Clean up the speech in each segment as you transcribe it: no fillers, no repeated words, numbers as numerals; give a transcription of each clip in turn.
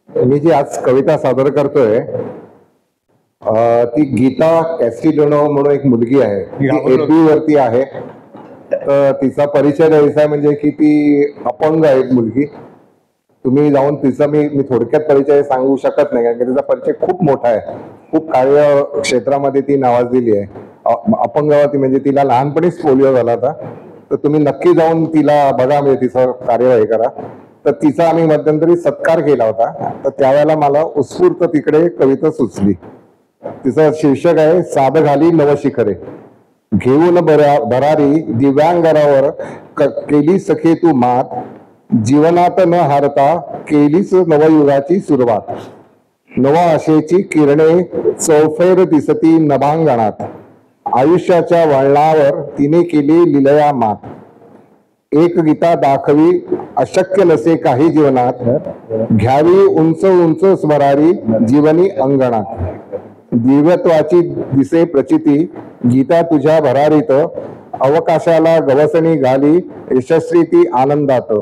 मी जी आज कविता सादर करतोय ती गीता कॅस्टिलिनो म्हणून एक मुलगी आहे, ती एपी वरती आहे. तर तिचा परिचय द्यायचा आहे म्हणजे की ती अपंग आहे एक मुलगी. तुम्ही जाऊन तिचा मी थोडक्यात परिचय सांगू शकत नाही, कारण की तिचा परिचय खूप मोठा आहे. खूप कार्य क्षेत्रामध्ये ती नावाजलेली आहे. अपंगावती म्हणजे तिला लहानपणीच पोलिओ झाला होता. तर तुम्ही नक्की जाऊन तिला बघा, म्हणजे तिचं कार्यवाही करा. तर तिचा आम्ही मध्यंतरी सत्कार केला होता. तर त्यावेळेला मला उत्स्फूर्त तिकडे कविता सुचली. तिचं शीर्षक आहे साध घाली नवशिखरे. घेऊन भरारी दिव्यांगरावर केली सखे तू मात. जीवनात न हारता केलीच नवयुगाची सुरुवात. नवा आशेची किरणे चौफेर दिसती नभांगणात. आयुष्याच्या वळणावर तिने केली लिलया मात. एक गीता दाखवी अशक्य नसे काही जीवनात. घ्यावी उंच उंच स्मरारी जीवनी अंगणात. दिव्यत्वाची दिसे प्रचिती गीता तुझ्या भरारीत. अवकाशाला गवसणी घाली यशस्वी ती आनंदात.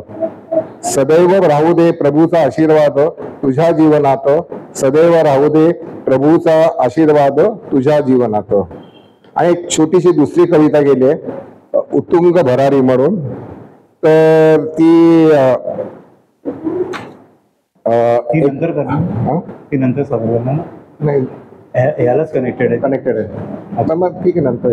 सदैव राहू दे प्रभूचा आशीर्वाद तुझ्या जीवनात. सदैव राहू दे प्रभूचा आशीर्वाद तुझ्या जीवनात. आणि एक छोटीशी दुसरी कविता गेली आहे उत्तुंग भरारी म्हणून. तर ती नंतर सादर नाही यालाच कनेक्टेड आहे. आता मग ठीक आहे, नंतर